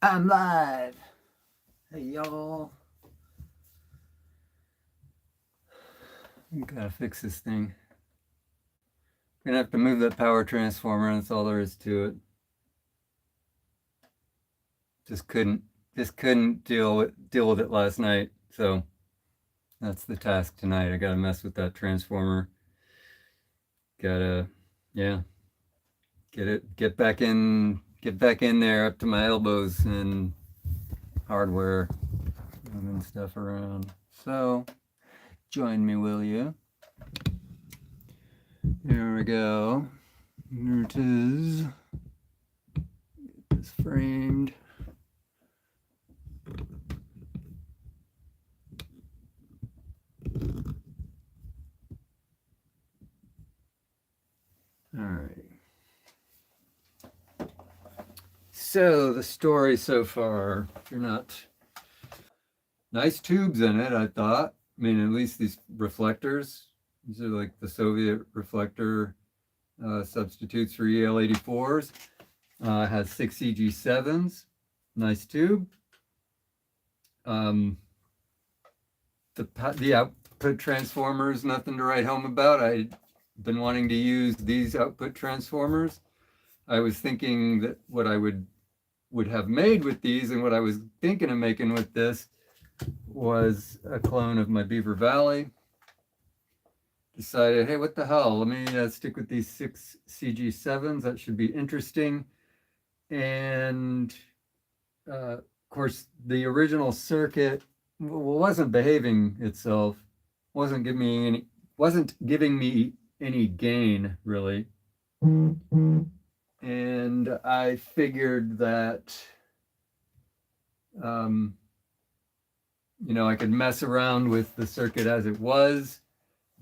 I'm live. Hey, y'all. I'm gotta fix this thing. Gonna have to move that power transformer. That's all there is to it. Just couldn't deal with it last night. So that's the task tonight. I gotta mess with that transformer. Gotta, yeah, get back in there up to my elbows and hardware, moving stuff around. So join me, will you? Here we go. Here it is. Get this framed. All right. So the story so far, if you're not, nice tubes in it, I thought. I mean, at least these reflectors. These are like the Soviet reflector substitutes for EL84s. Has 6 CG7s. Nice tube. The output transformers, nothing to write home about. I've been wanting to use these output transformers. I was thinking that what I would have made with these and what I was thinking of making with this was a clone of my Beaver Valley. Decided, hey, what the hell? Let me stick with these 6 CG7s. That should be interesting. And of course, the original circuit wasn't behaving itself. Wasn't giving me any gain really. And I figured that I could mess around with the circuit as it was,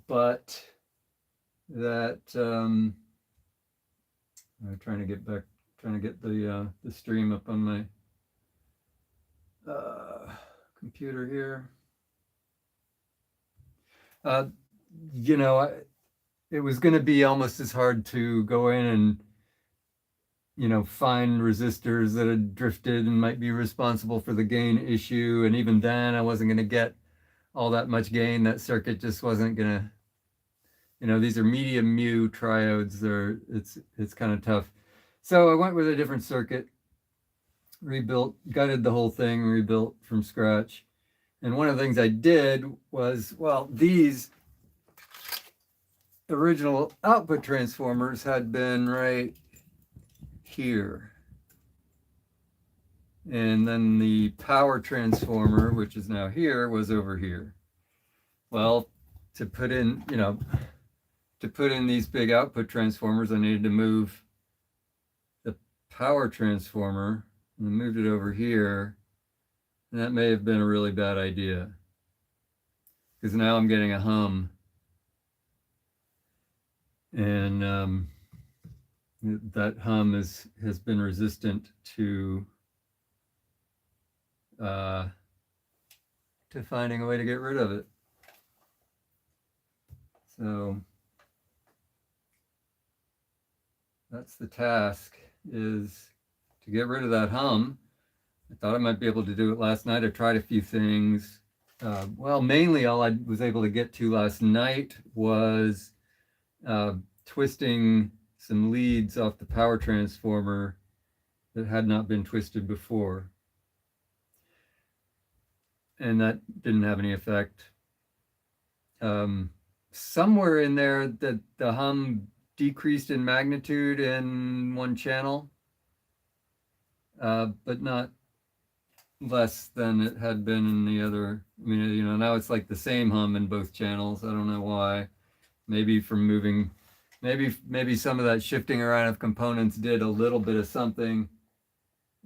but that I'm trying to get the stream up on my computer here. It was going to be almost as hard to go in and find resistors that had drifted and might be responsible for the gain issue. And even then, I wasn't going to get all that much gain. That circuit just wasn't going to, these are medium mu triodes. It's kind of tough. So I went with a different circuit, gutted the whole thing, rebuilt from scratch. And one of the things I did was, well, these original output transformers had been right here. And then the power transformer, which is now here, was over here. Well, to put in these big output transformers, I needed to move the power transformer, and I moved it over here. And that may have been a really bad idea, because now I'm getting a hum. And that hum has been resistant to finding a way to get rid of it. So that's the task, is to get rid of that hum. I thought I might be able to do it last night. I tried a few things. Well, mainly all I was able to get to last night was twisting some leads off the power transformer that had not been twisted before. And that didn't have any effect. Somewhere in there that the hum decreased in magnitude in one channel, but not less than it had been in the other. I mean, now it's like the same hum in both channels. I don't know why. Maybe from moving, maybe some of that shifting around of components did a little bit of something.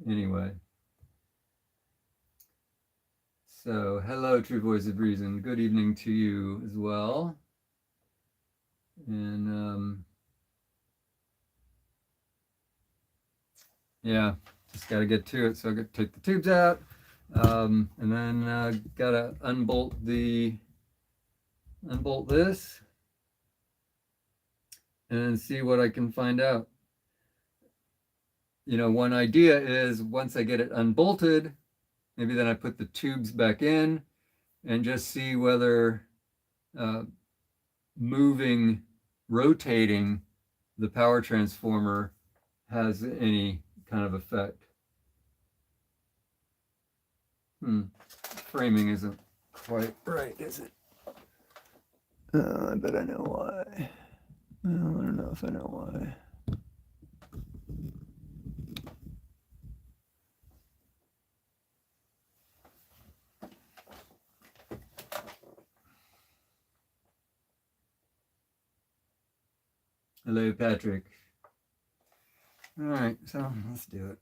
Anyway. So, hello, True Voice of Reason. Good evening to you as well. And yeah, just got to get to it. So I got to take the tubes out, and then got to unbolt this, and see what I can find out. one idea is once I get it unbolted, maybe then I put the tubes back in and just see whether uh, moving, rotating the power transformer has any kind of effect. Framing isn't quite right, is it? I bet I know why. Well, I don't know if I know why. Hello, Patrick. All right, so let's do it.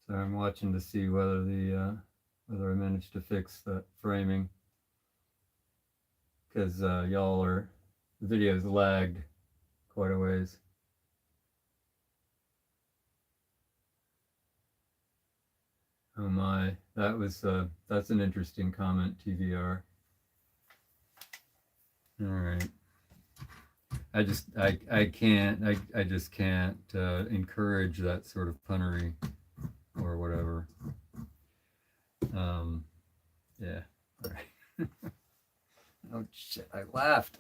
So I'm watching to see whether whether I managed to fix that framing, because the video's lagged quite a ways. Oh my, that's an interesting comment, TVR. All right. I just can't encourage that sort of punnery or whatever. Yeah. All right. Oh shit! I laughed.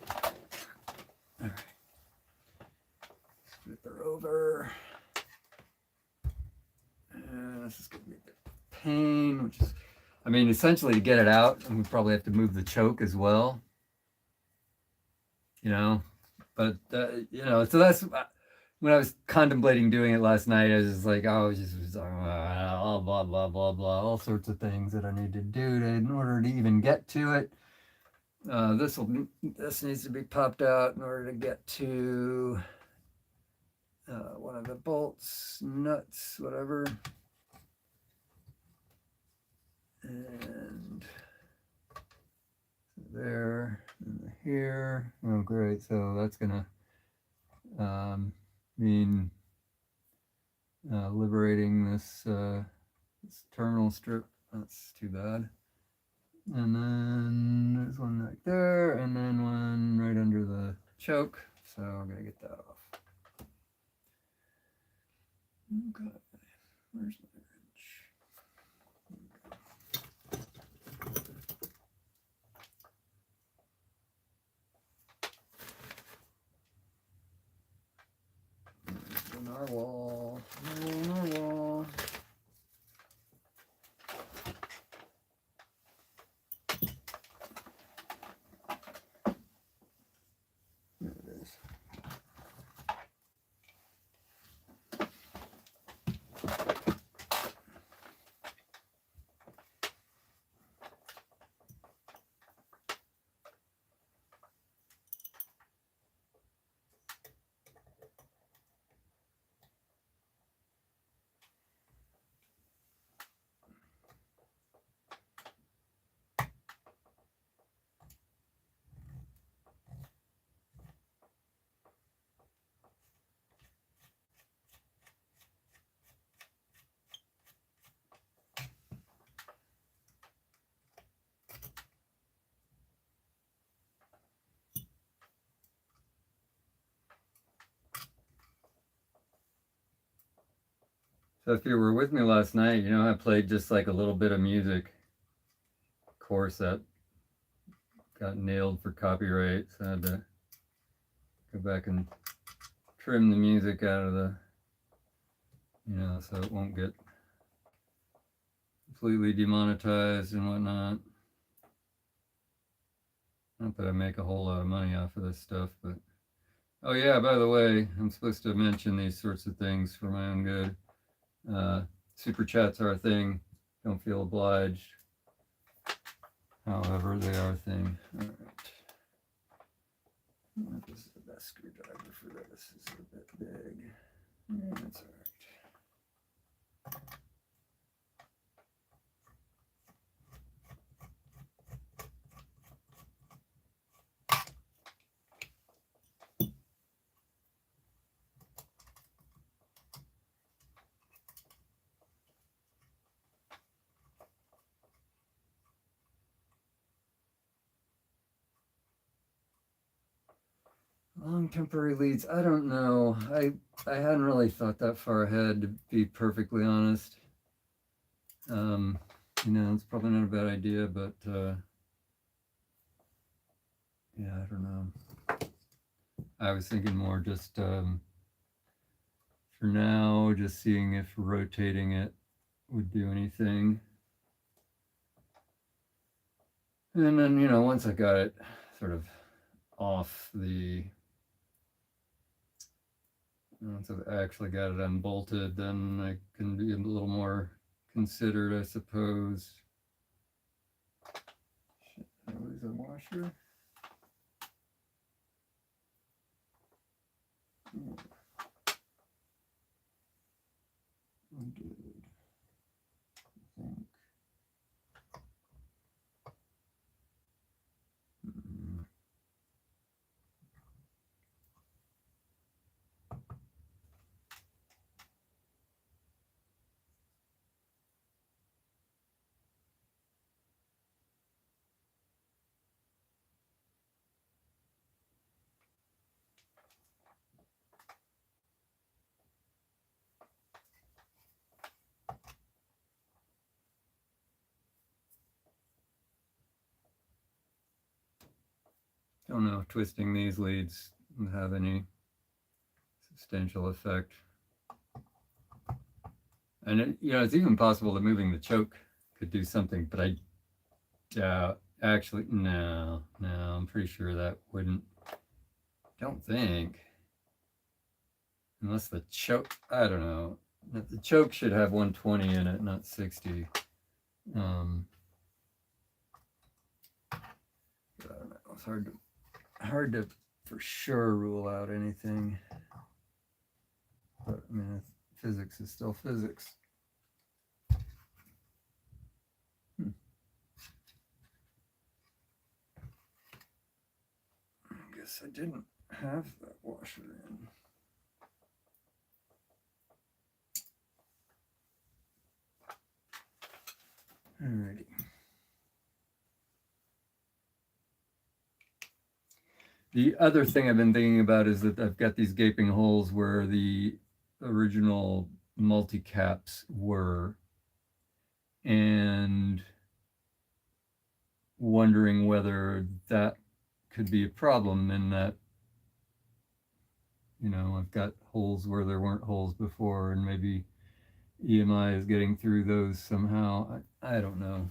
All right. Flip her over. And this is gonna be a bit of pain, which is, I mean, essentially to get it out, and we probably have to move the choke as well. But so that's when I was contemplating doing it last night. I was just like, oh, just blah blah blah blah blah, all sorts of things that I need to do in order to even get to it. This needs to be popped out in order to get to one of the bolts, nuts, whatever, and there and here. Oh, great! So that's gonna mean liberating this terminal strip. That's too bad. And then there's one right there, and then one right under the choke. So I'm gonna get that off. Okay, where's my wrench? There's the narwhal. Narwhal. There it is. So if you were with me last night, I played just like a little bit of music. Of course, that got nailed for copyright, so I had to go back and trim the music out of the, so it won't get completely demonetized and whatnot. Not that I make a whole lot of money off of this stuff, but oh yeah, by the way, I'm supposed to mention these sorts of things for my own good. Super chats are a thing. Don't feel obliged. However, they are a thing. All right. This is the best screwdriver for this. This is a bit big. Yeah, that's all right. Long temporary leads. I don't know. I hadn't really thought that far ahead, to be perfectly honest. You know, it's probably not a bad idea, but yeah, I don't know. I was thinking more just for now, just seeing if rotating it would do anything. And then, you know, once I got it sort of off the, once I've actually got it unbolted, then I can be a little more considered, I suppose. Shit, that was a washer. Oh. Undid, I think. Don't know if twisting these leads will have any substantial effect. And it, you know, it's even possible that moving the choke could do something, but I doubt. Actually, no, I'm pretty sure that wouldn't. Don't think. Unless the choke, I don't know. The choke should have 120 in it, not 60. I don't know. It's hard to for sure rule out anything. But I mean, physics is still physics. I guess I didn't have that washer in. Alrighty. The other thing I've been thinking about is that I've got these gaping holes where the original multi-caps were, and wondering whether that could be a problem in that, you know, I've got holes where there weren't holes before, and maybe EMI is getting through those somehow. I don't know.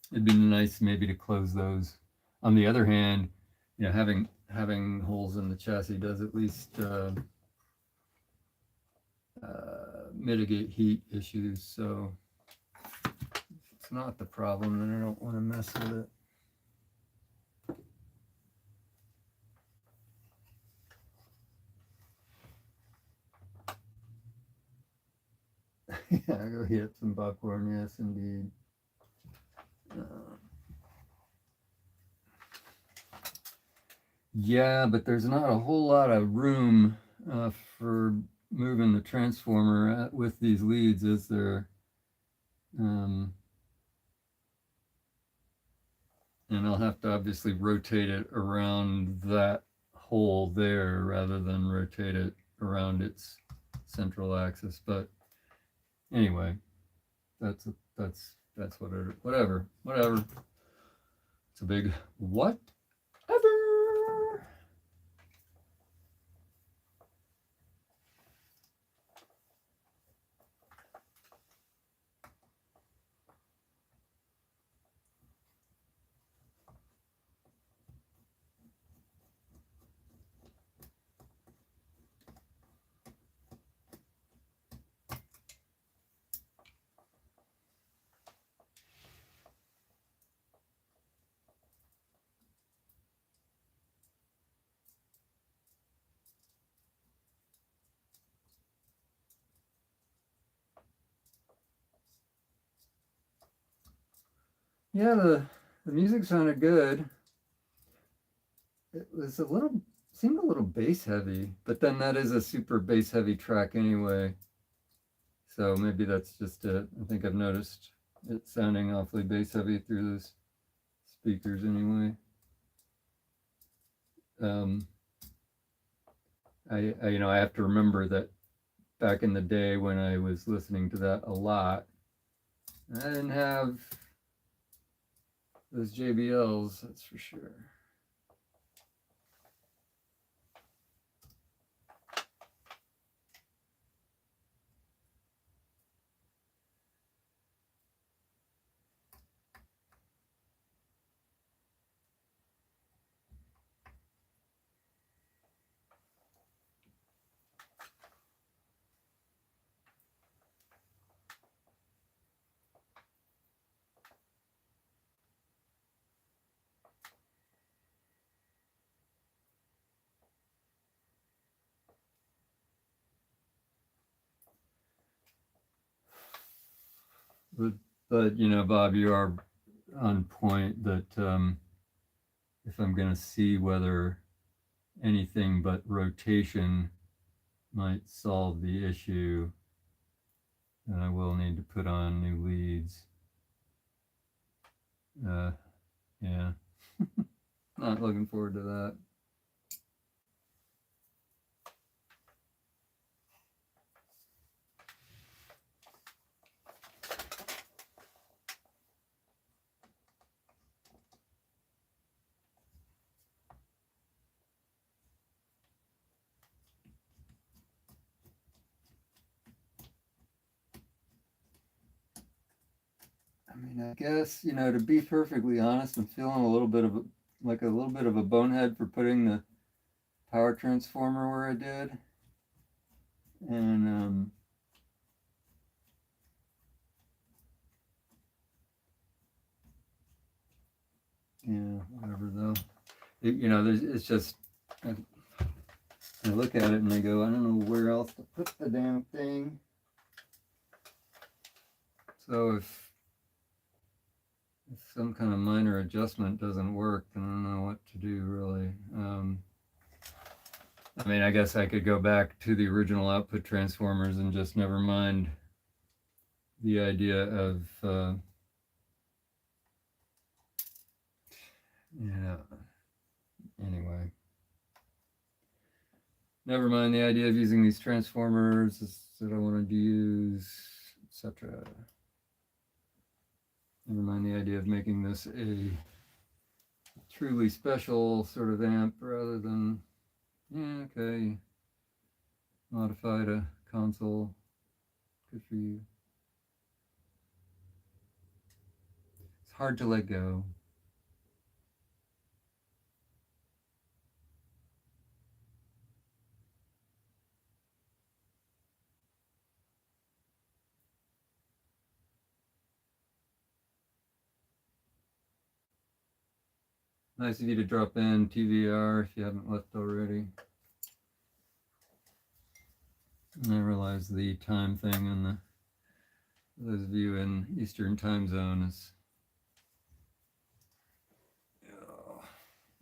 It'd be nice maybe to close those. On the other hand, you know, having holes in the chassis does at least mitigate heat issues. So if it's not the problem, then I don't want to mess with it. Yeah, go hit some buckhorn. Yes, indeed. Yeah, but there's not a whole lot of room for moving the transformer with these leads, is there? And I'll have to obviously rotate it around that hole there rather than rotate it around its central axis. But anyway, that's whatever. It's a big whatever. Yeah, the music sounded good. It was a little, seemed a little bass heavy, but then that is a super bass heavy track anyway. So maybe that's just it. I think I've noticed it sounding awfully bass heavy through those speakers anyway. Um, I have to remember that back in the day when I was listening to that a lot, I didn't have those JBLs, that's for sure. But, Bob, you are on point that if I'm going to see whether anything but rotation might solve the issue, then I will need to put on new leads. Yeah, not looking forward to that. I mean, I guess, to be perfectly honest, I'm feeling a little bit of like a little bit of a bonehead for putting the power transformer where I did. And yeah, whatever though. It's just I look at it and I go, I don't know where else to put the damn thing. So if some kind of minor adjustment doesn't work, then I don't know what to do really. I mean, I guess I could go back to the original output transformers and just never mind the idea of, anyway. Never mind the idea of using these transformers that I wanted to use, etc. Never mind the idea of making this a truly special sort of amp rather than, yeah, okay, modified a console. Good for you. It's hard to let go. Nice of you to drop in, TVR, if you haven't left already. And I realize the time thing on those of you in Eastern time zone is,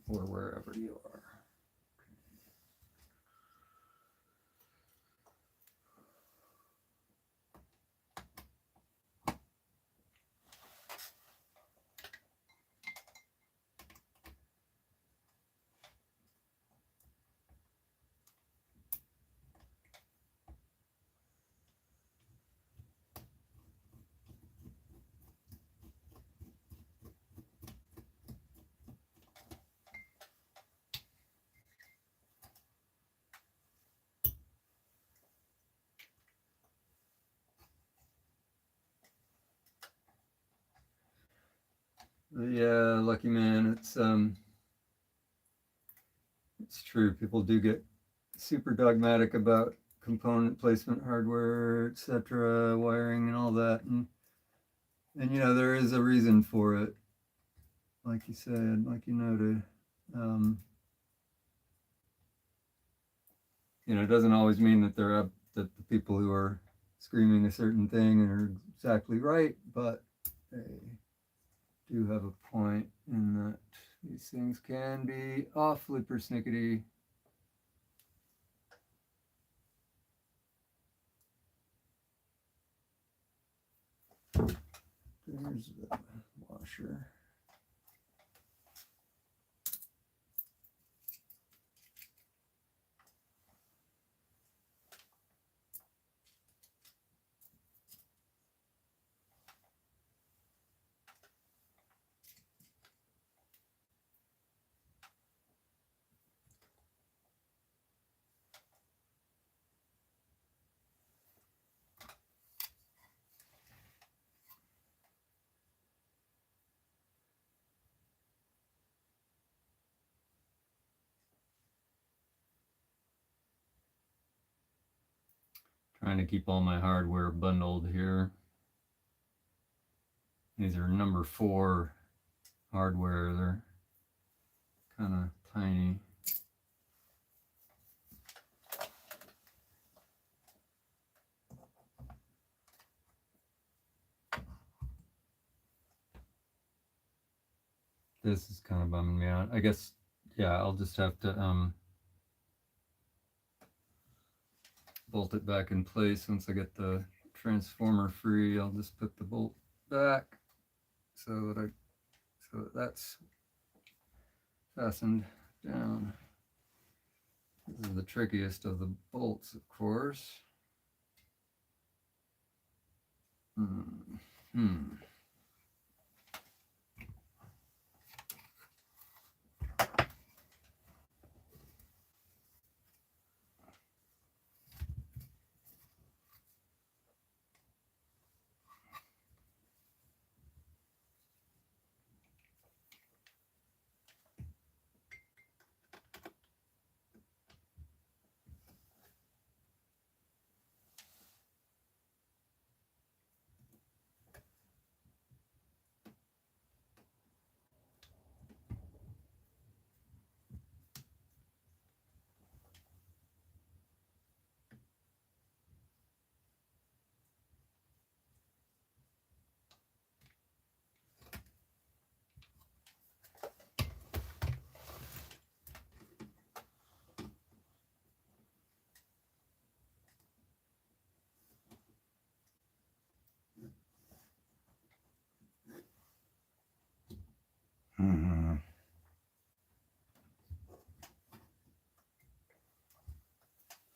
or wherever you are. Yeah, lucky man. It's true. People do get super dogmatic about component placement, hardware, etc., wiring, and all that, and there is a reason for it, like you said, like you noted. It doesn't always mean that that the people who are screaming a certain thing are exactly right, but hey. do have a point in that these things can be awfully persnickety. There's the washer. Trying to keep all my hardware bundled here. These are number 4 hardware. They're kind of tiny. This is kind of bumming me out. I guess, yeah, I'll just have to bolt it back in place once I get the transformer free. I'll just put the bolt back so that that's fastened down. This is the trickiest of the bolts, of course.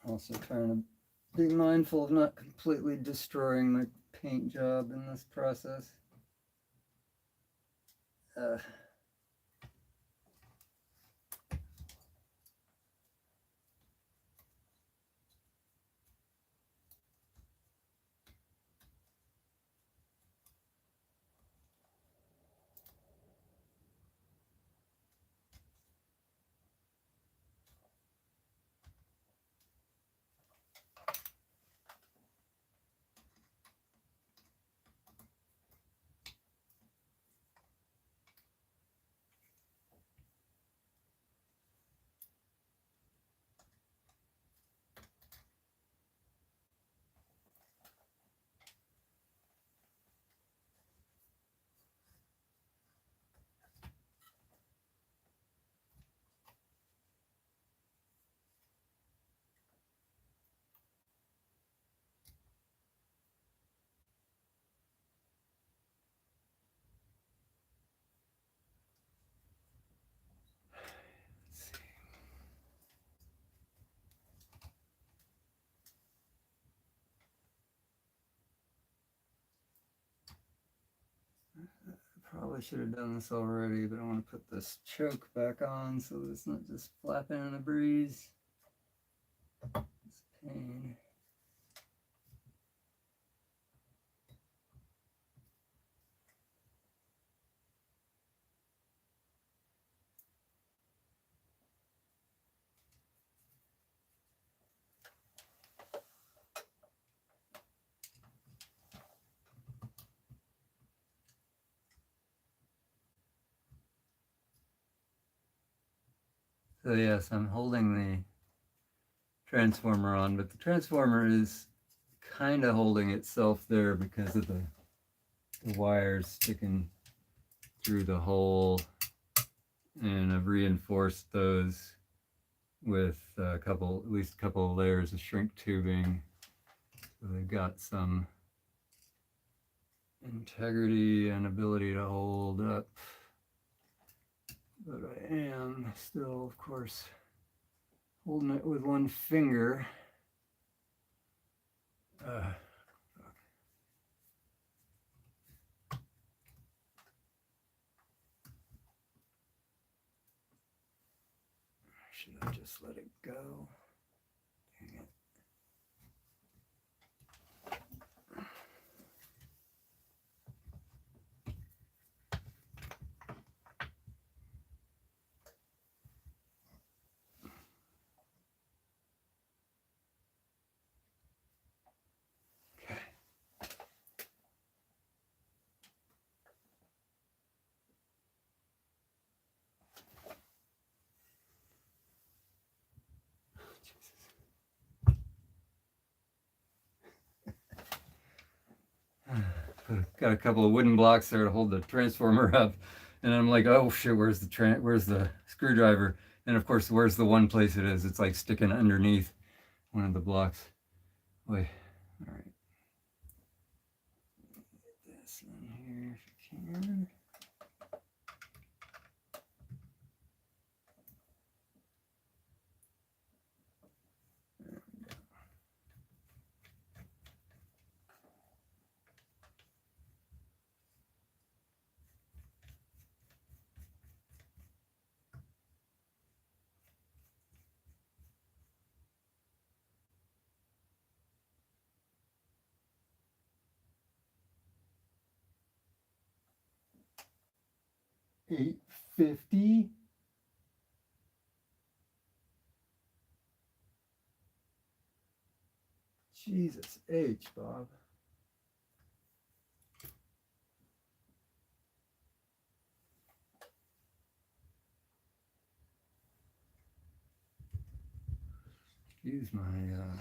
Also trying to be mindful of not completely destroying my paint job in this process. Probably should have done this already, but I want to put this choke back on so that it's not just flapping in the breeze. It's a pain. So yes, I'm holding the transformer on, but the transformer is kind of holding itself there because of the wires sticking through the hole, and I've reinforced those with at least a couple of layers of shrink tubing. So they've got some integrity and ability to hold up. But I am still, of course, holding it with one finger. Should I just let it go? Dang it. Got a couple of wooden blocks there to hold the transformer up, and I'm like, oh shit, where's the screwdriver? And of course, where's the one place it is? It's like sticking underneath one of the blocks. Wait, all right. Get this in here if you can. $8.50. Jesus H, Bob. Excuse my dang.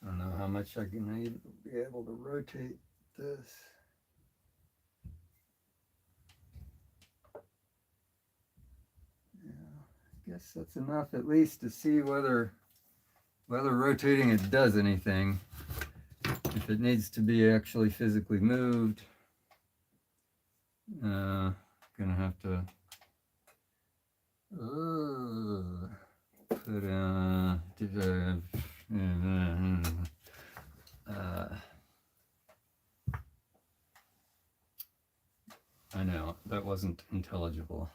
I don't know how much I can be able to rotate this. Yeah, I guess that's enough at least to see whether rotating it does anything. If it needs to be actually physically moved, gonna have to put I know that wasn't intelligible.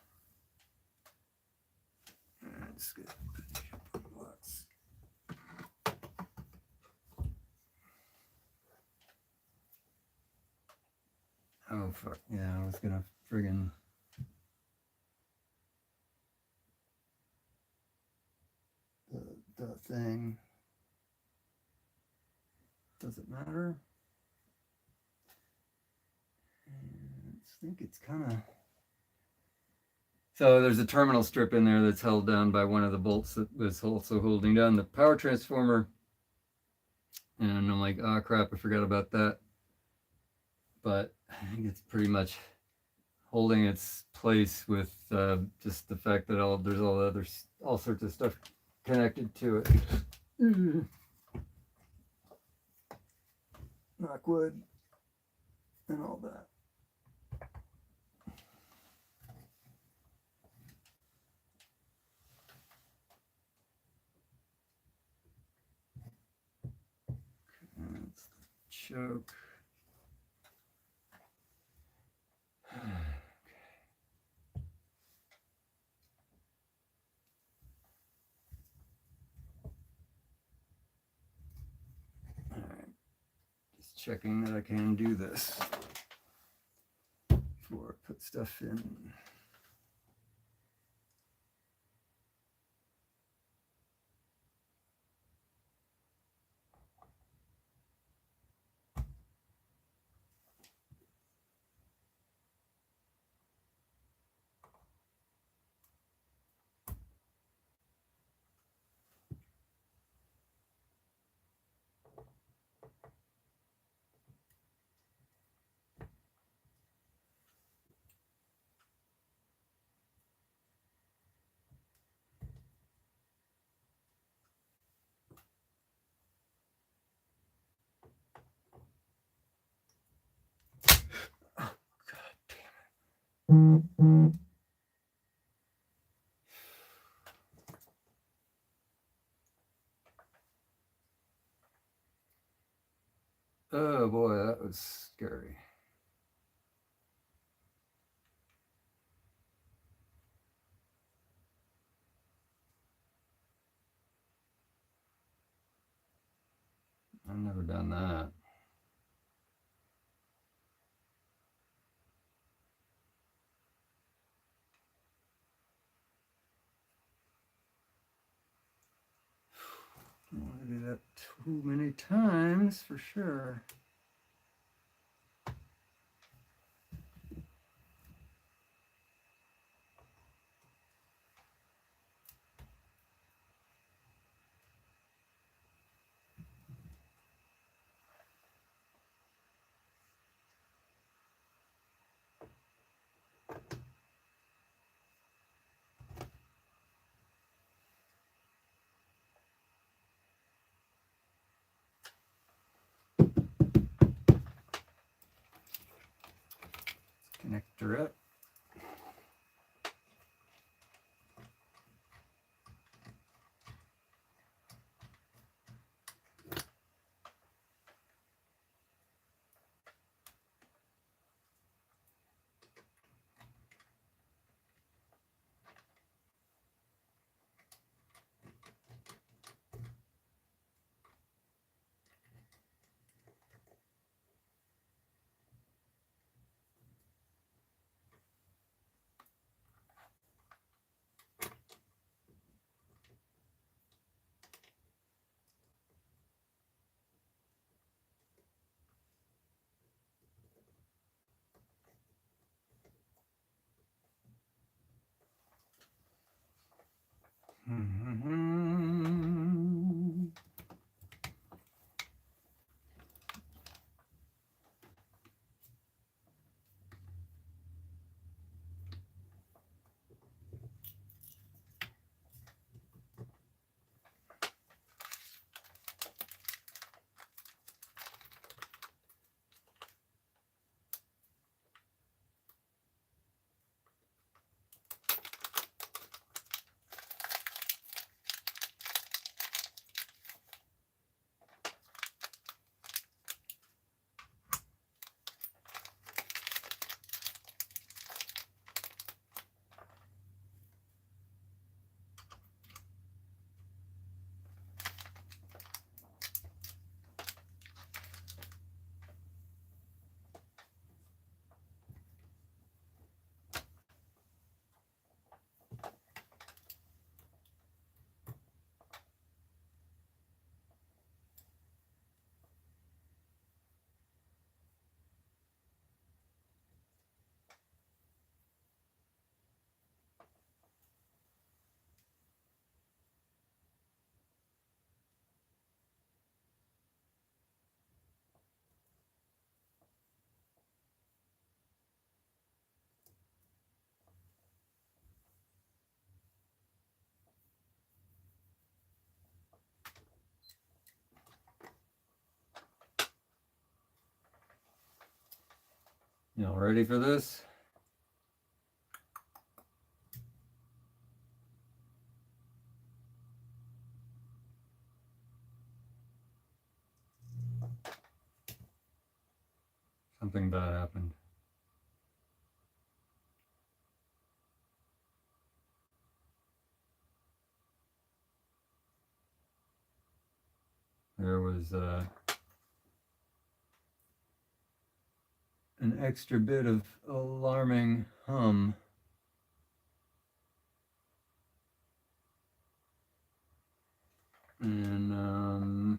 Let's get blocks. Oh fuck yeah! I was gonna friggin' the thing. Does it matter? I think it's kind of. So there's a terminal strip in there that's held down by one of the bolts that was also holding down the power transformer. And I'm like, oh crap, I forgot about that. But I think it's pretty much holding its place with just the fact that there's all sorts of stuff connected to it. Knock wood and all that. That's the choke. Checking that I can do this before I put stuff in. Oh boy, that was scary. I've never done that. I don't want to do that too many times for sure. Connector up. Y'all ready for this? Something bad happened. There was an extra bit of alarming hum. And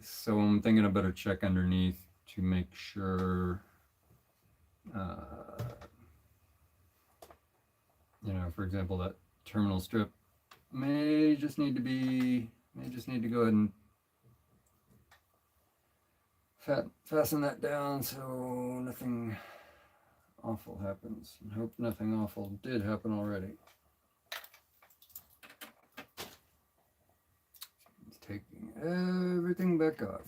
so I'm thinking I better check underneath to make sure, for example, that terminal strip may just need to go ahead and fasten that down so nothing awful happens. I hope nothing awful did happen already. It's taking everything back off.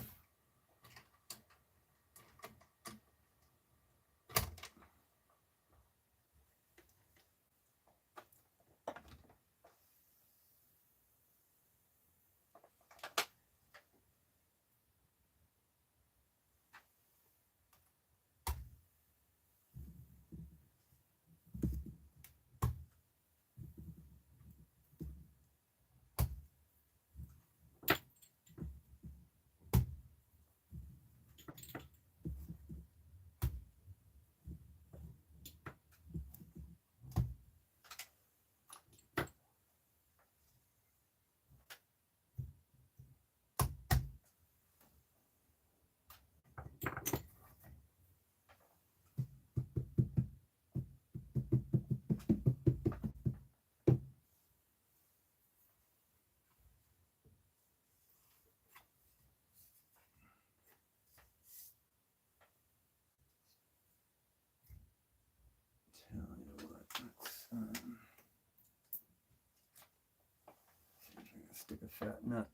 fat nut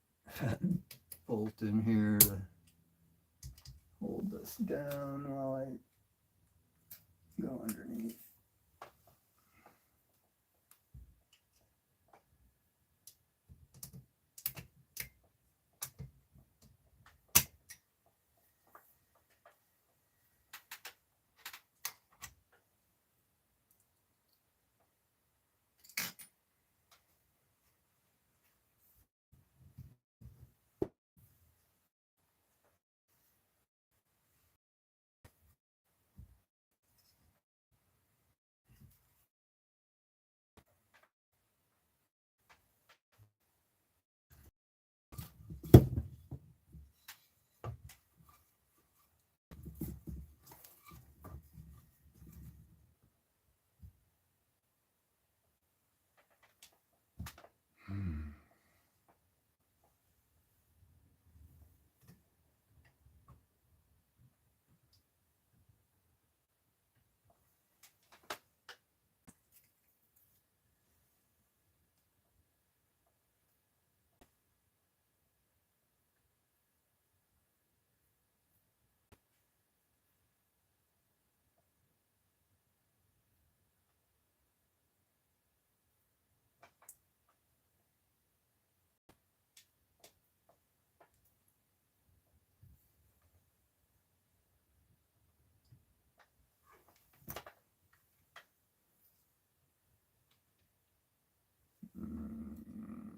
bolt in here to hold this down while I go underneath.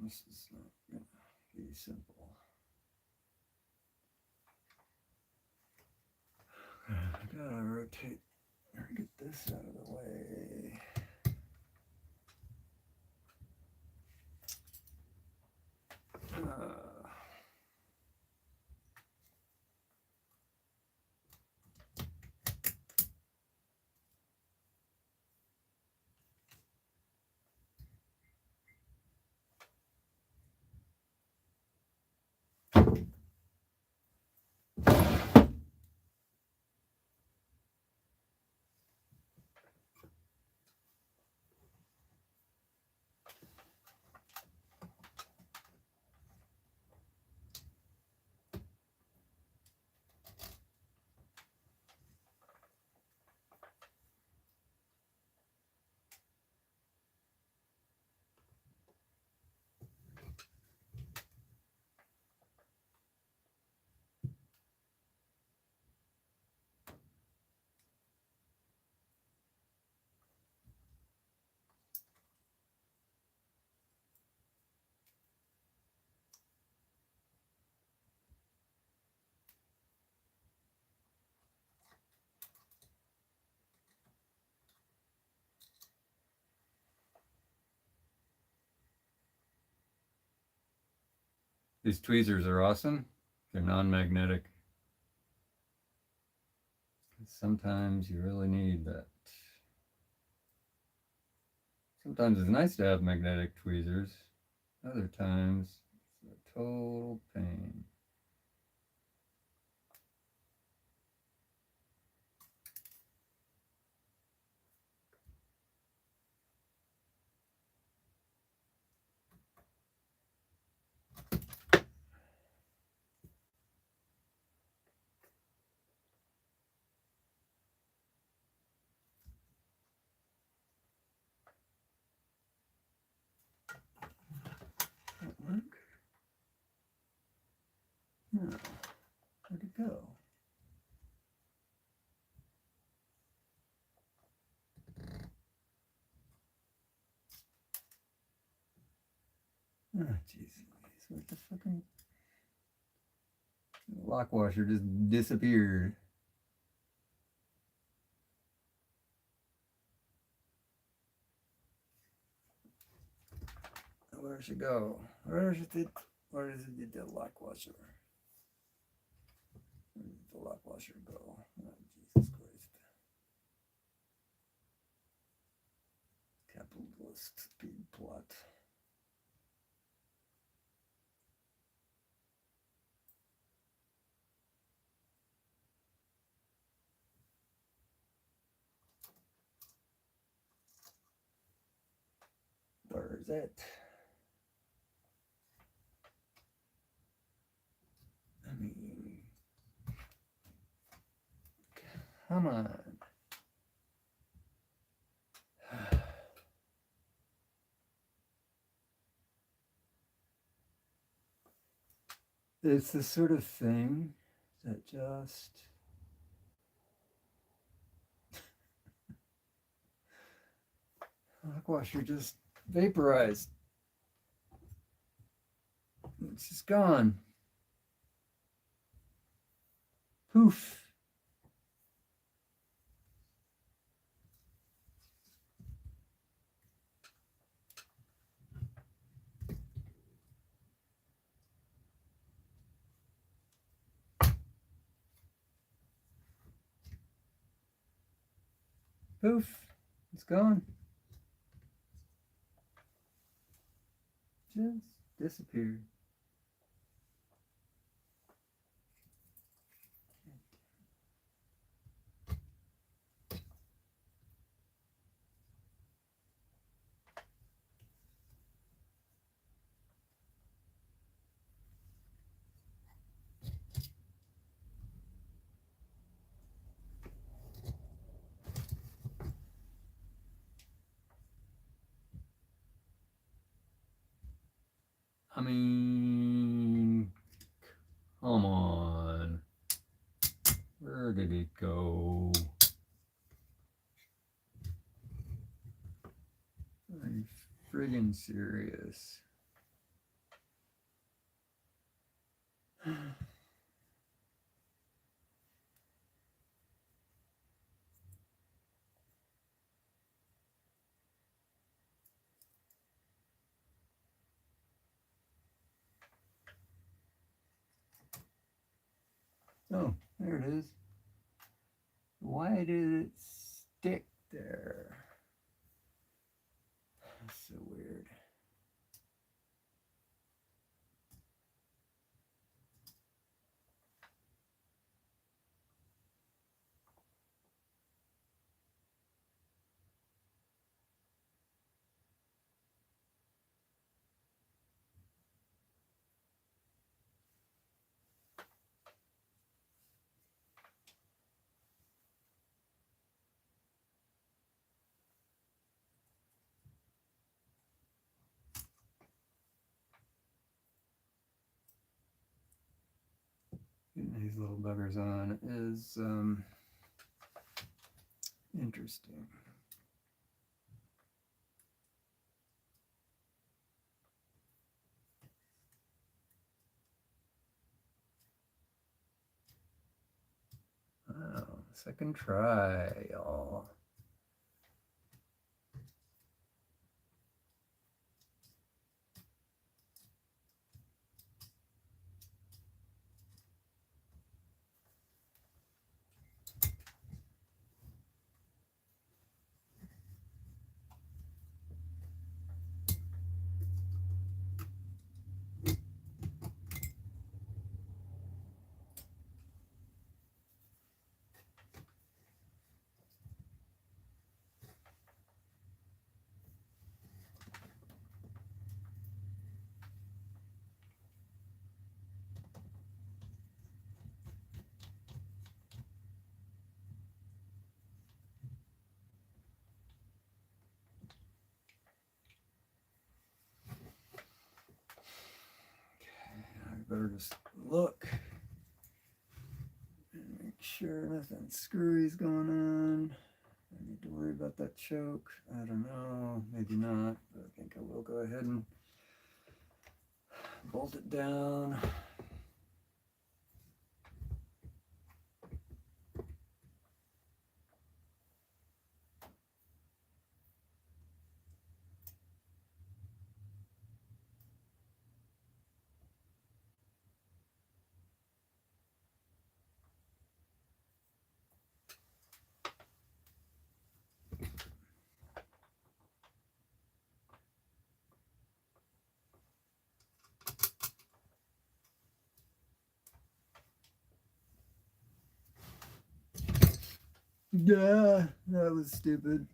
This is not going to be simple. I gotta rotate or get this out of the way. These tweezers are awesome. They're non-magnetic. Sometimes you really need that. Sometimes it's nice to have magnetic tweezers. Other times it's a total pain. Work? No. Where'd it go? Oh, jeez. What the fucking lock washer just disappeared. Where does it go? Where is it? Where does it the lock washer? Where did the lock washer go? Oh, Jesus Christ. Capitalist speed plot. Where is it? Come on. It's the sort of thing that just Hogwash, you're just vaporized. It's just gone. Poof. Poof. It's gone. Just disappeared. I mean, come on. Where did it go? Are you friggin' serious? Oh, there it is. Why did it stick there? That's so weird. Getting these little buggers on is interesting. Wow, second try, y'all. I better just look and make sure nothing screwy's going on. I need to worry about that choke. I don't know, maybe not, but I think I will go ahead and bolt it down. Yeah, that was stupid.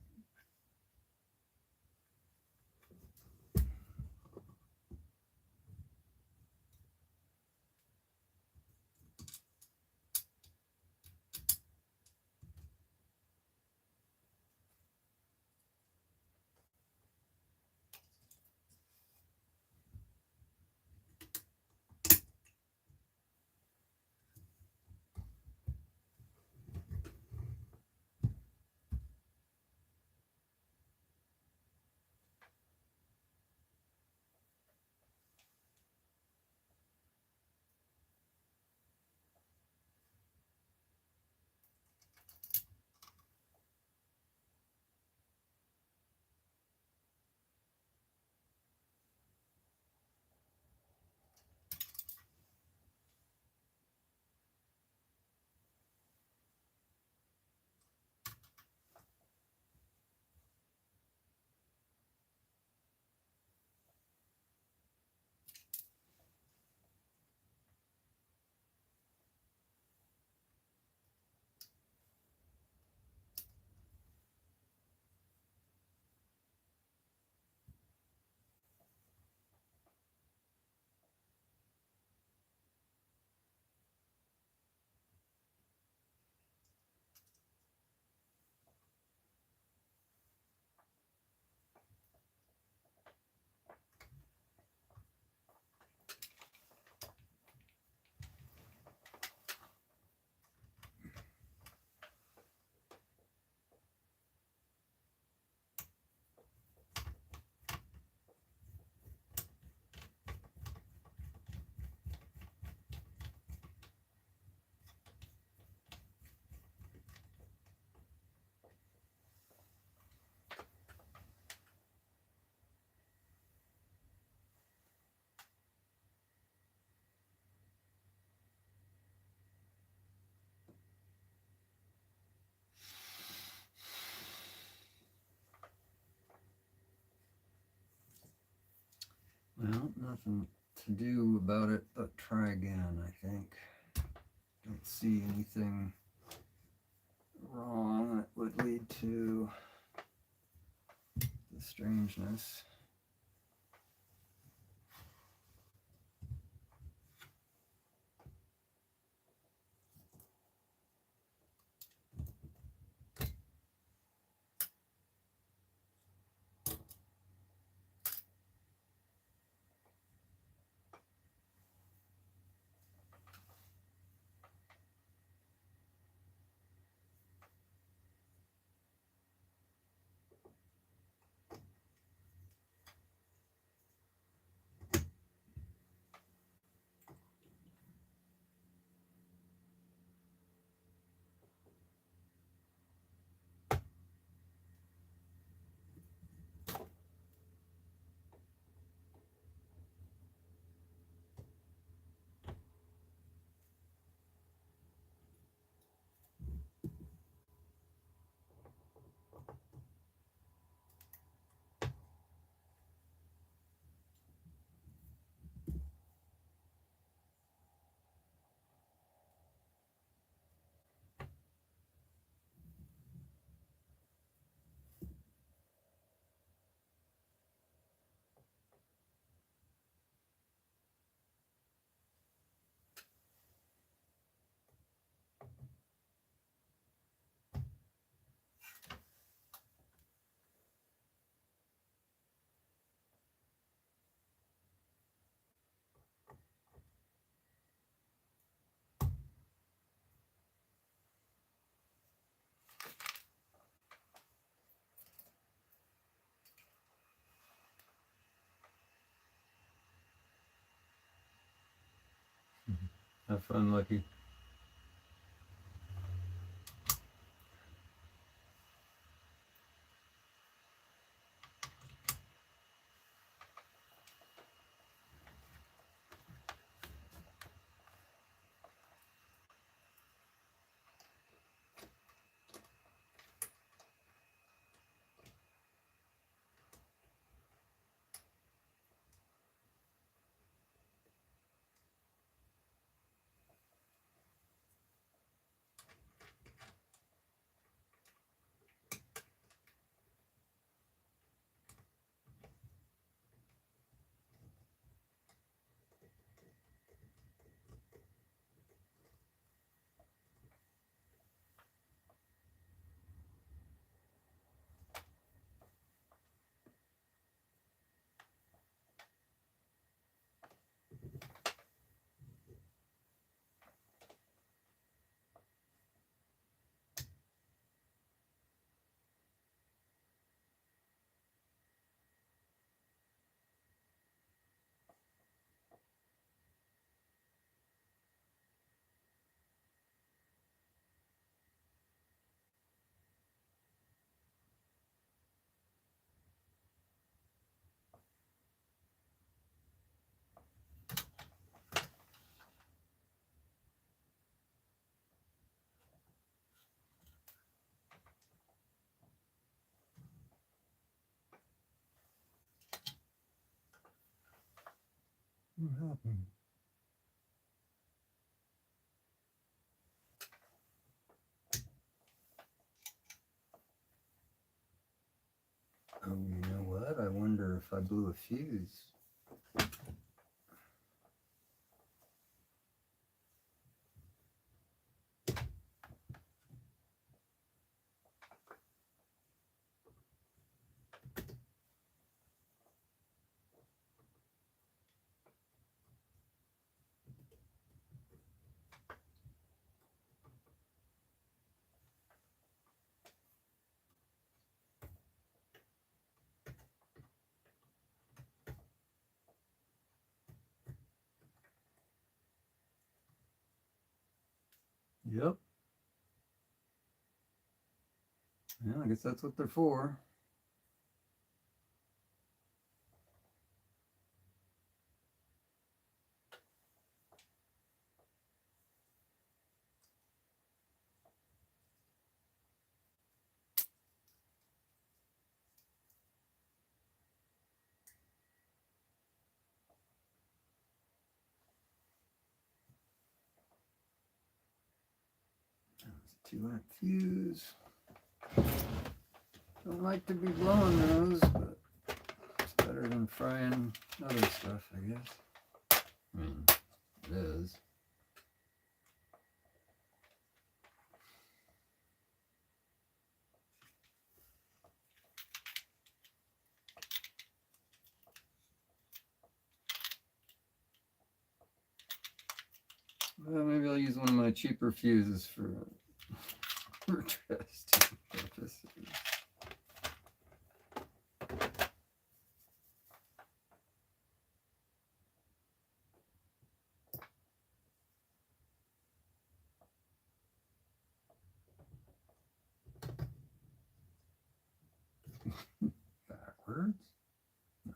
Nothing to do about it but try again, I think. Don't see anything wrong that would lead to the strangeness. Have fun, Lucky. What happened? Oh, you know what? I wonder if I blew a fuse. Yep. Yeah, I guess that's what they're for. 2-amp fuse. Don't like to be blowing those, but it's better than frying other stuff, I guess. I mean, it is. Well, maybe I'll use one of my cheaper fuses for testing purposes. Backwards. Nice.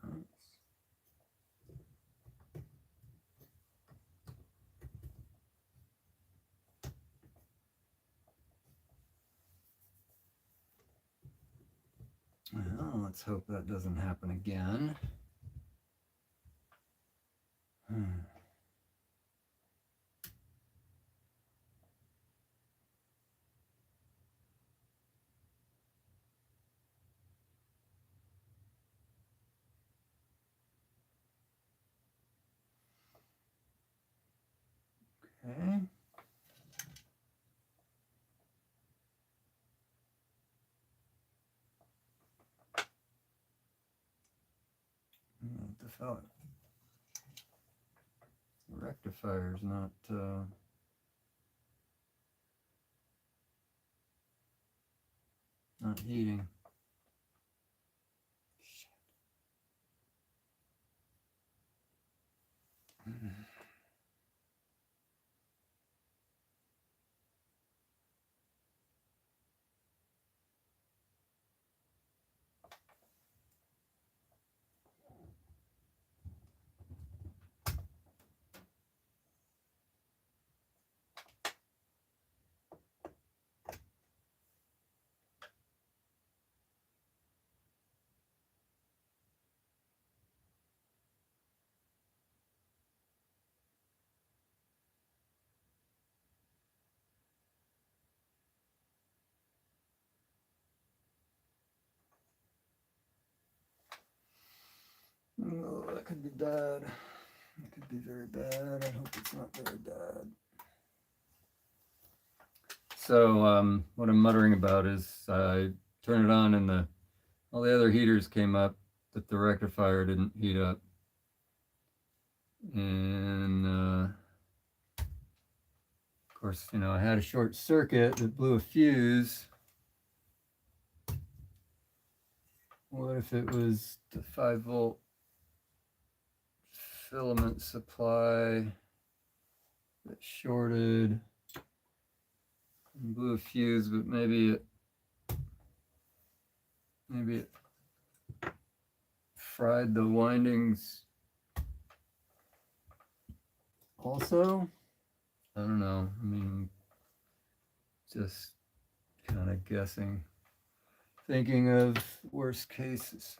Well, let's hope that doesn't happen again. Okay. What the fuck? The rectifier's not heating. Shit. Oh, that could be bad. It could be very bad. I hope it's not very bad. So what I'm muttering about is I turned it on and all the other heaters came up, but the rectifier didn't heat up. And of course, you know, I had a short circuit that blew a fuse. What if it was the 5-volt filament supply that shorted and blew a fuse, but maybe it fried the windings also? I don't know. I mean, just kind of guessing, thinking of worst cases.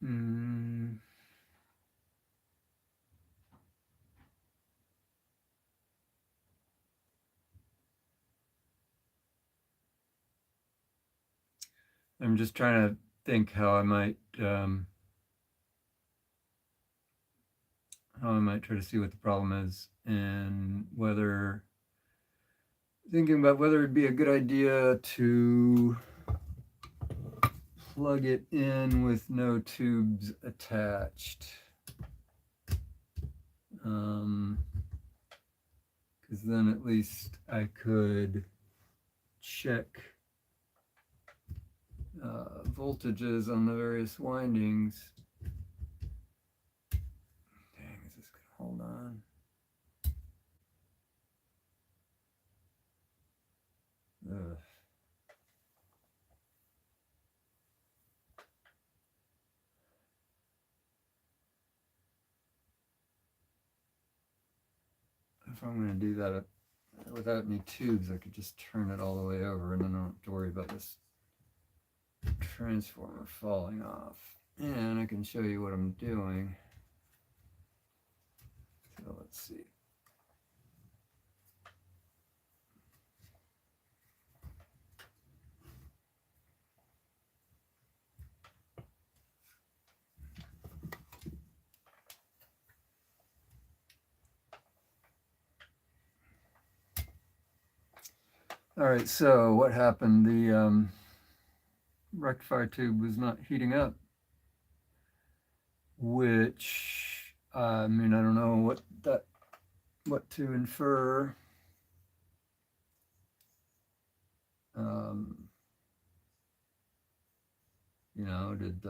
Mm. I'm just trying to think how I might try to see what the problem is, and whether thinking about whether it'd be a good idea to plug it in with no tubes attached. Because then at least I could check voltages on the various windings. Dang, is this gonna hold on? Ugh. If I'm gonna do that without any tubes, I could just turn it all the way over, and then I don't have to worry about this transformer falling off. And I can show you what I'm doing. So let's see. All right, so what happened? The rectifier tube was not heating up, which I mean, I don't know what to infer. You know, did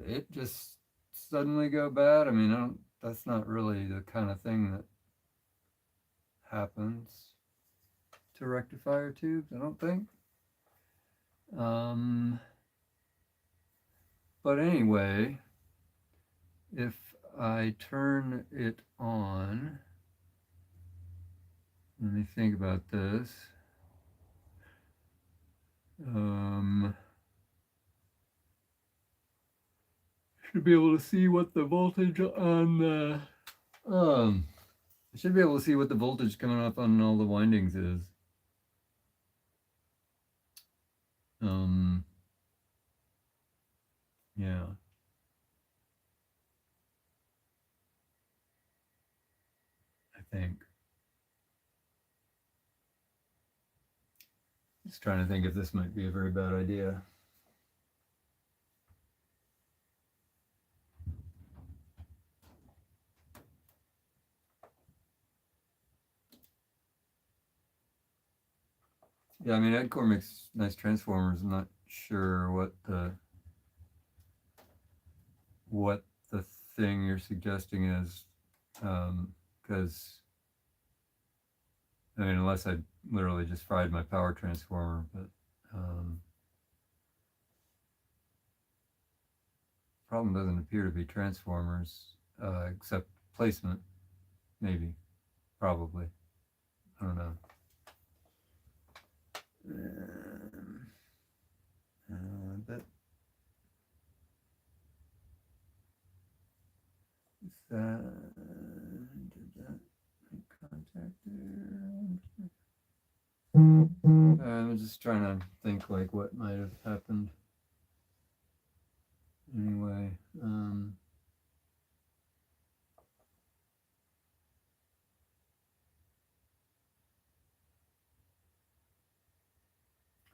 it just suddenly go bad? I mean, I don't. That's not really the kind of thing that happens to rectifier tubes, I don't think. But anyway, if I turn it on, let me think about this. Should be able to see what the voltage on the I should be able to see what the voltage coming up on all the windings is. Yeah. I think. Just trying to think if this might be a very bad idea. Yeah, I mean, Edcore makes nice transformers. I'm not sure what the thing you're suggesting is, because I mean, unless I literally just fried my power transformer, but problem doesn't appear to be transformers, except placement, maybe, probably. I don't know. But is did that make contact there? I'm just trying to think like what might have happened. Anyway,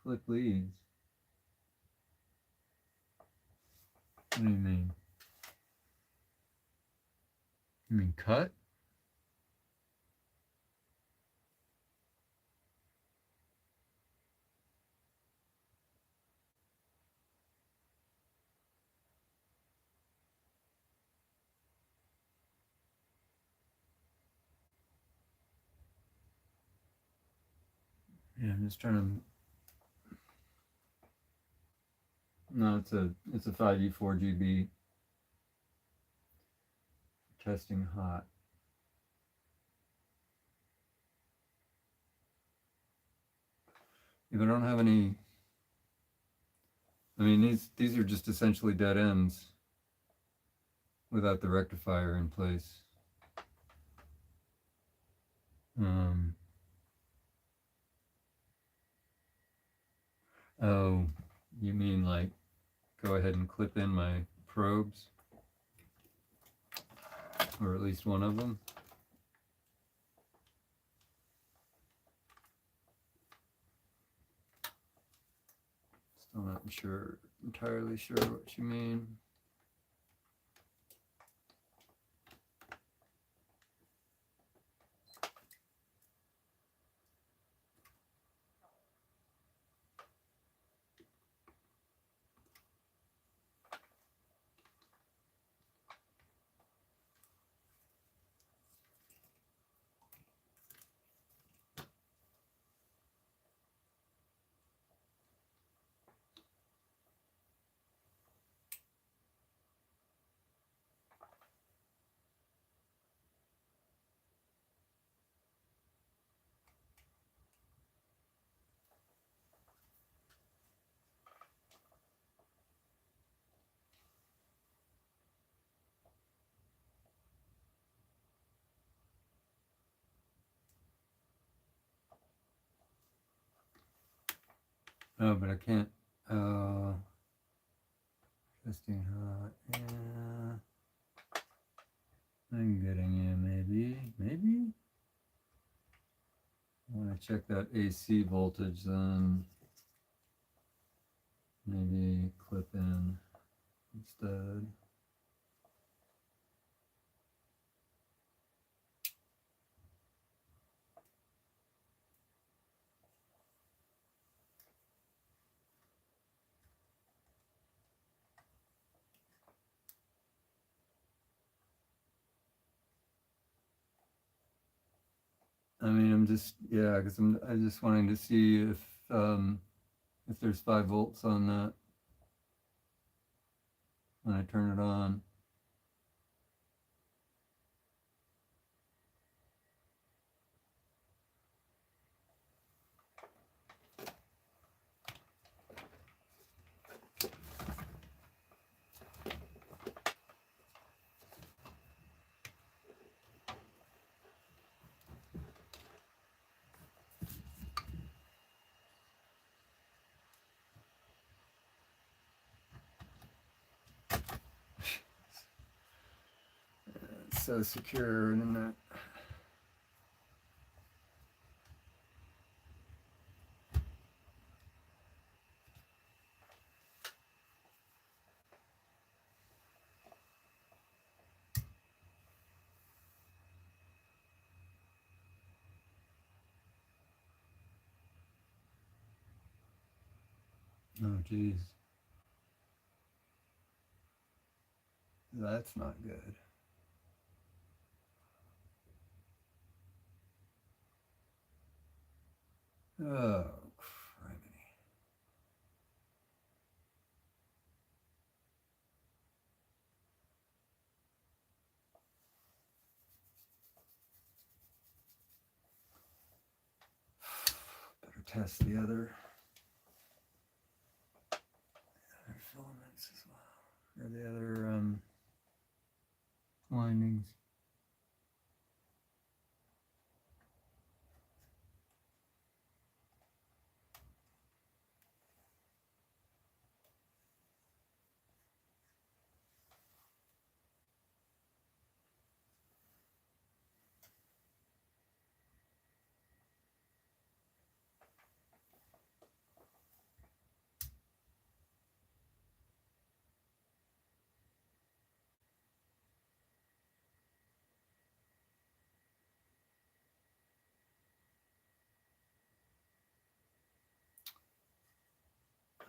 clip leads. What do you mean? You mean cut? Yeah, I'm just trying to. No, it's a 5E4GB testing hot. If I don't have any I mean, these are just essentially dead ends without the rectifier in place. Um, oh, you mean like go ahead and clip in my probes, or at least one of them? Still not entirely sure what you mean. Oh, but I can't. Testing hot. Yeah. I'm getting you, maybe. I want to check that AC voltage then. Maybe clip in instead. I mean, I'm just, yeah, because I just wanting to see if there's 5 volts on that when I turn it on. It's so secure, isn't it? Oh, geez. That's not good. Oh, criminy. Better test the other filaments as well, or the other windings.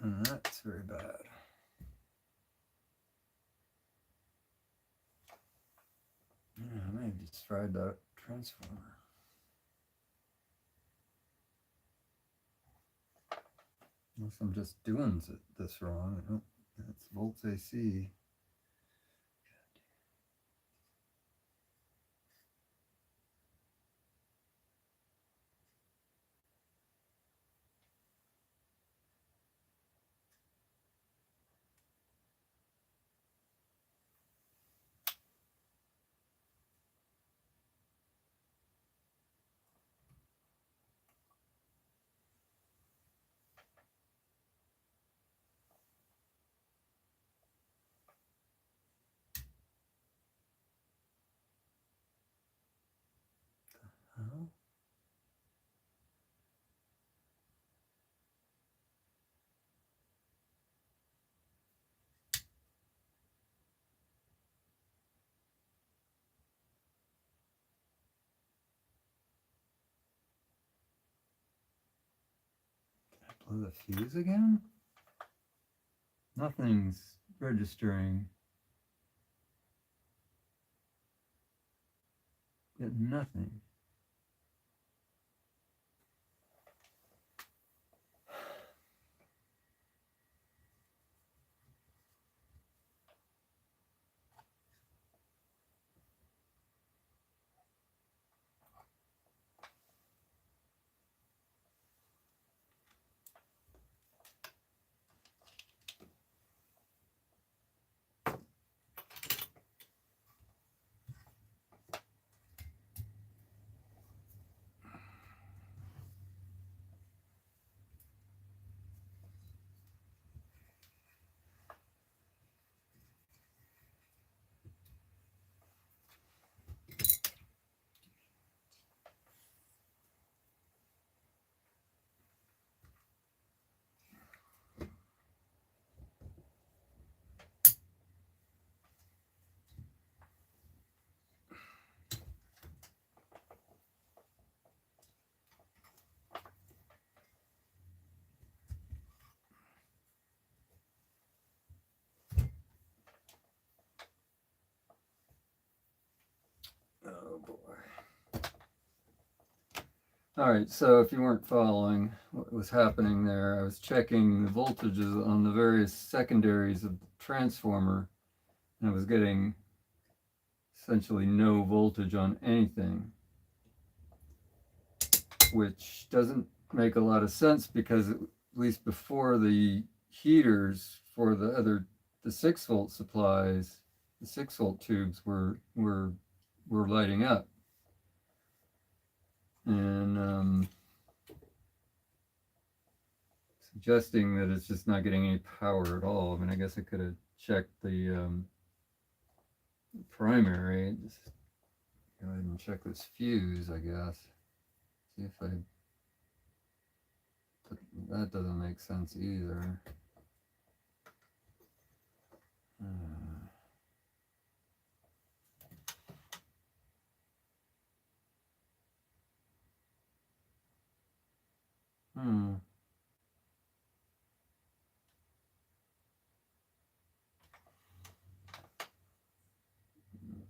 And that's very bad. Yeah, I may have just fried that transformer. Unless I'm just doing this wrong. Oh, that's volts AC. Blow the fuse again? Nothing's registering. Get nothing. Oh boy. All right, so if you weren't following what was happening there, I was checking the voltages on the various secondaries of the transformer, and I was getting essentially no voltage on anything, which doesn't make a lot of sense because at least before the heaters for the 6-volt supplies, the 6-volt tubes were lighting up, and suggesting that it's just not getting any power at all. I mean, I guess I could have checked the primary. Just go ahead and check this fuse, I guess. See if I... That doesn't make sense either.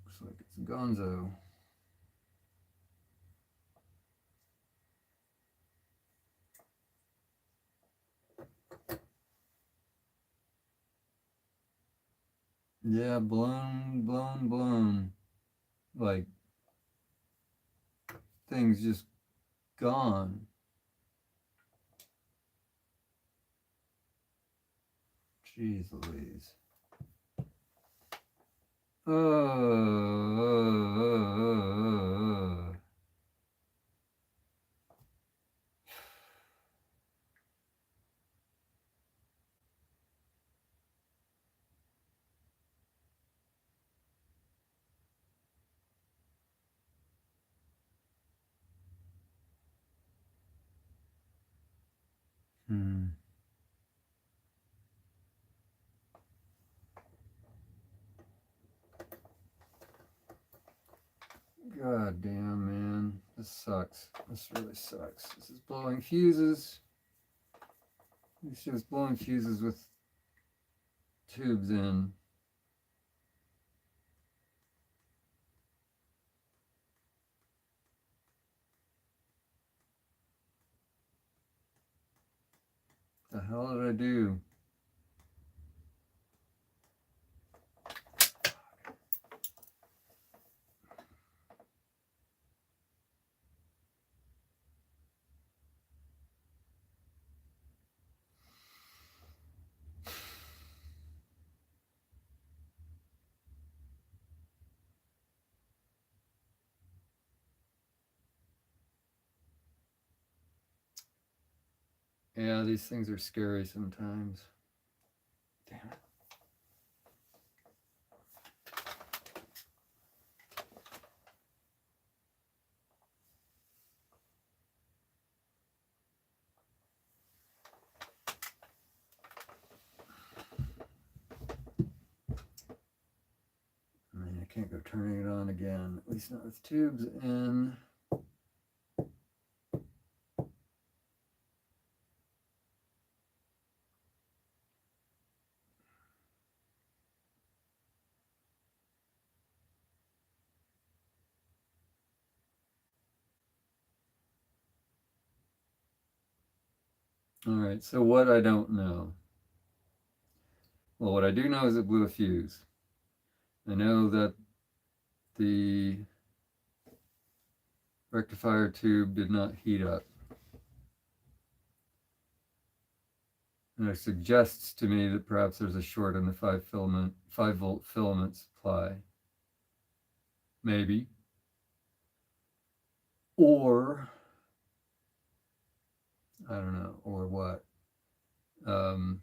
Looks like it's Gonzo. Yeah, blown. Like, things just gone. Jeez Louise. God damn, man. This sucks. This really sucks. This is blowing fuses. At least it was blowing fuses with tubes in. The hell did I do? Yeah, these things are scary sometimes. Damn it. I mean, I can't go turning it on again, at least not with tubes in. All right, so what I don't know. Well, what I do know is it blew a fuse. I know that the rectifier tube did not heat up. And it suggests to me that perhaps there's a short in the 5-volt filament supply. Maybe. Or, I don't know, or what. Um,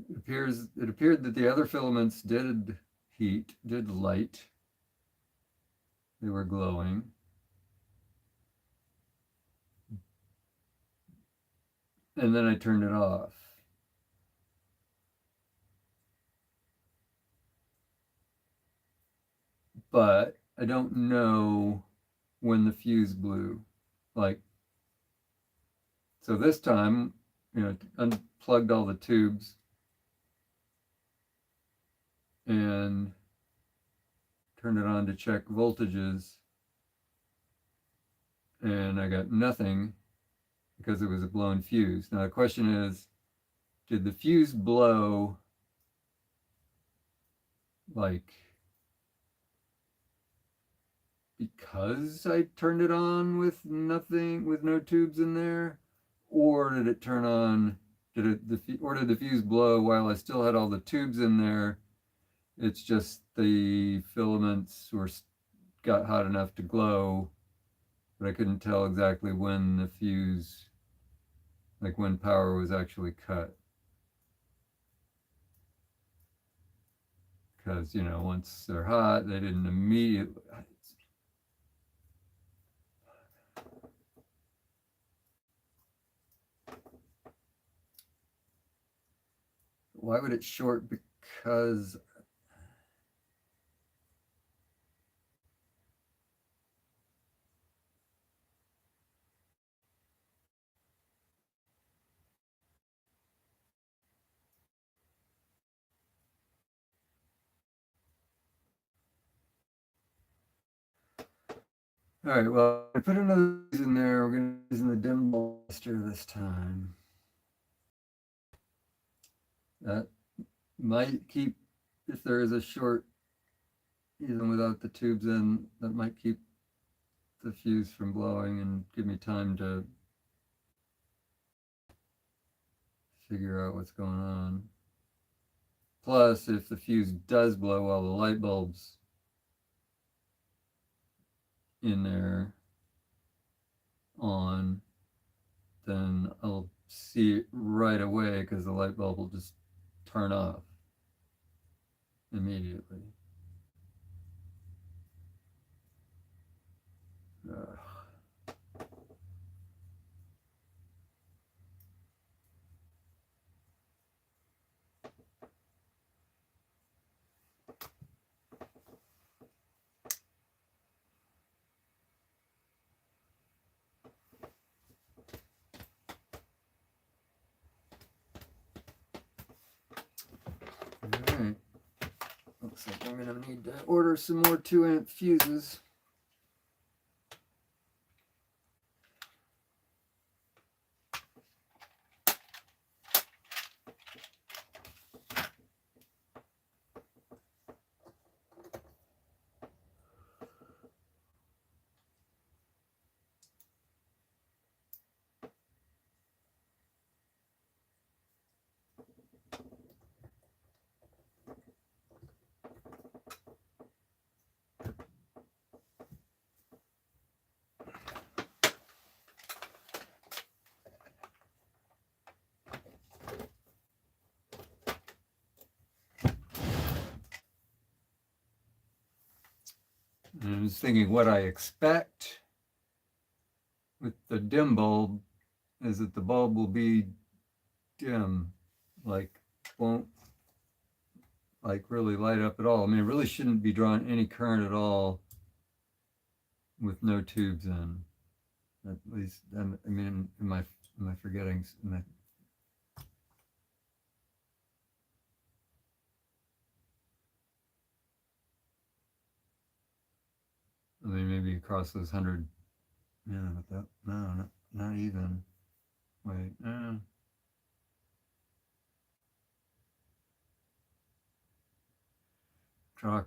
it appeared that the other filaments did heat, did light. They were glowing. And then I turned it off. But I don't know when the fuse blew. Like, so this time, unplugged all the tubes and turned it on to check voltages, and I got nothing because it was a blown fuse. Now the question is, did the fuse blow like because I turned it on with nothing, with no tubes in there, or did it turn on? Did the fuse blow while I still had all the tubes in there? It's just the filaments got hot enough to glow, but I couldn't tell exactly when the fuse, like when power was actually cut. Because, once they're hot, they didn't immediately. Why would it short? Because all right, well, I put another fuse in there. We're going to use the dim bolster this time. That might keep, if there is a short, even without the tubes in, that might keep the fuse from blowing and give me time to figure out what's going on. Plus, if the fuse does blow while the light bulb's in there on, then I'll see it right away because the light bulb will just turn off immediately. Ugh. All right. Looks like I'm going to need to order some more 2-amp fuses. And I was thinking what I expect with the dim bulb is that the bulb will be dim, like won't like really light up at all. I mean, it really shouldn't be drawing any current at all with no tubes in. At least, I mean, am I forgetting? I mean, maybe across those 100. Yeah, but that no, not even. Wait, draw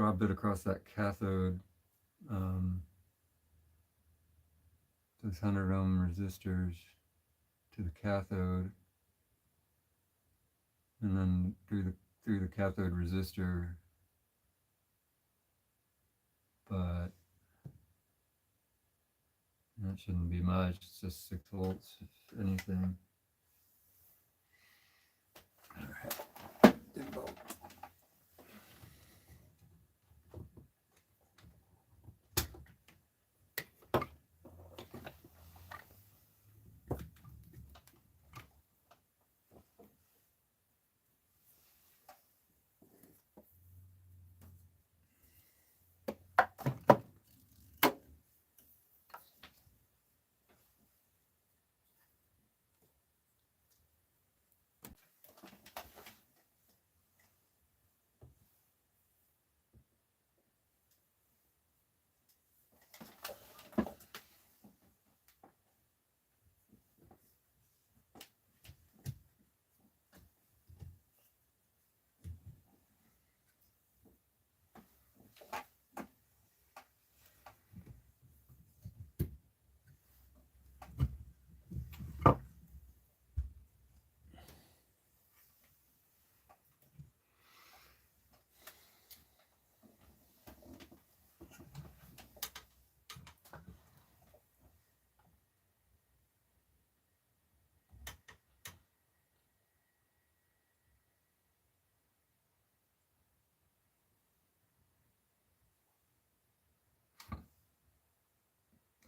a bit across that cathode. Those 100 ohm resistors to the cathode, and then through the cathode resistor, but that shouldn't be much. It's just 6 volts, if anything. All right, 2 volts.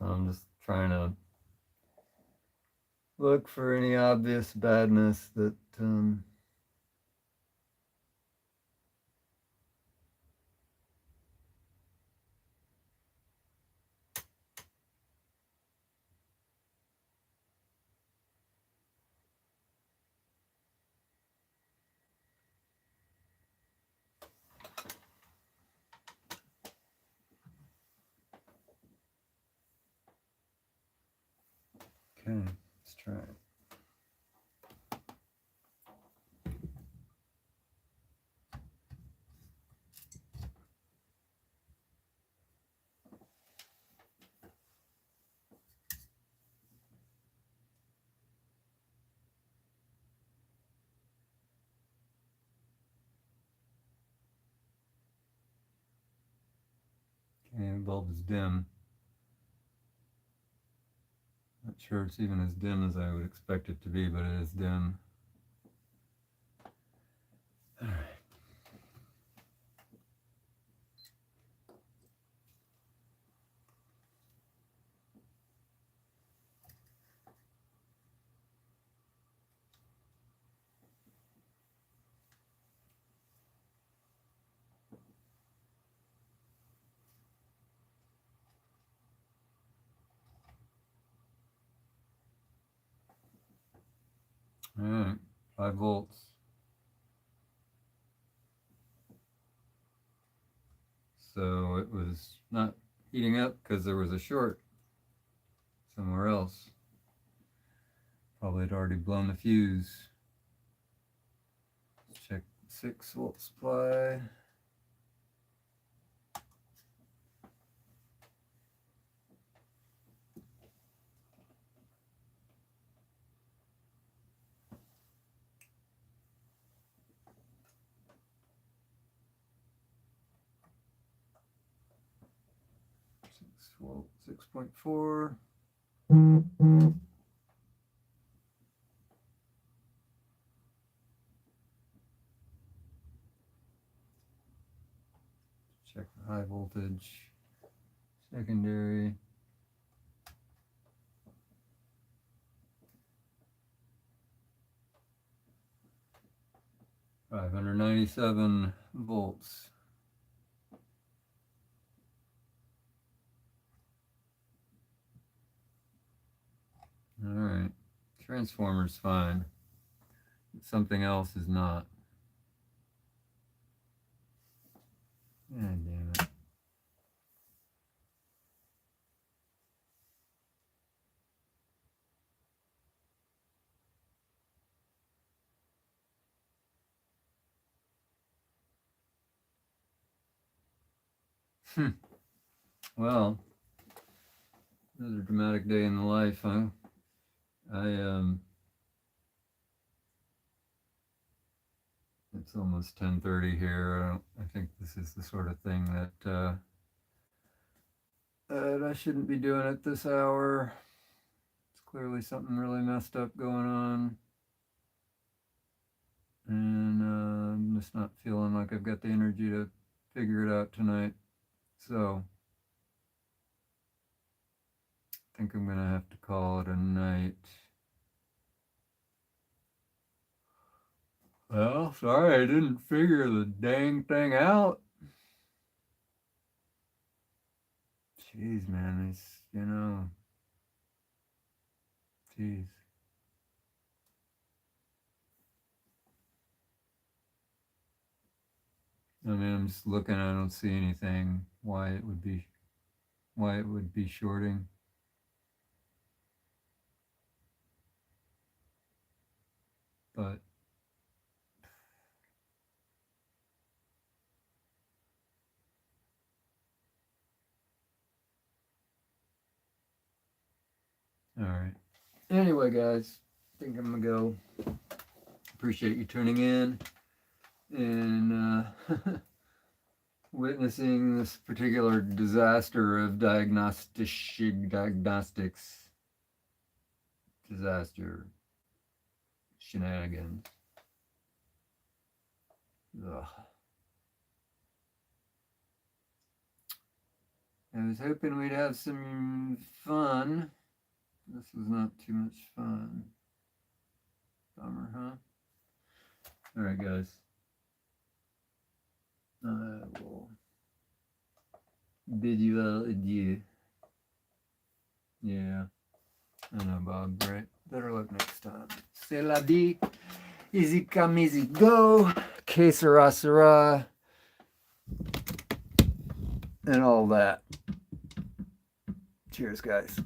I'm just trying to look for any obvious badness that okay, let's try it. Okay, the bulb is dim. Not sure it's even as dim as I would expect it to be, but it is dim. All right. All right, 5 volts. So it was not heating up because there was a short somewhere else. Probably had already blown the fuse. Let's check 6 volt supply. Volt 6.4. Check the high voltage secondary. 597 volts. All right, transformer's fine. Something else is not. God damn it. Well, another dramatic day in the life, huh? It's almost 10:30 here. I think this is the sort of thing that I shouldn't be doing at this hour. It's clearly something really messed up going on. And I'm just not feeling like I've got the energy to figure it out tonight. So I think I'm going to have to call it a night. Well, sorry I didn't figure the dang thing out. Jeez, man, jeez. I mean, I'm just looking, I don't see anything why it would be shorting. But all right. Anyway, guys, I think I'm gonna go. Appreciate you tuning in and witnessing this particular disaster of diagnostics disaster shenanigans. Ugh. I was hoping we'd have some fun. This was not too much fun. Bummer, huh? All right, guys. I will bid you all adieu. Yeah, I know, Bob, right? Better luck next time. C'est la vie. Easy come, easy go. Que sera, sera. And all that. Cheers, guys.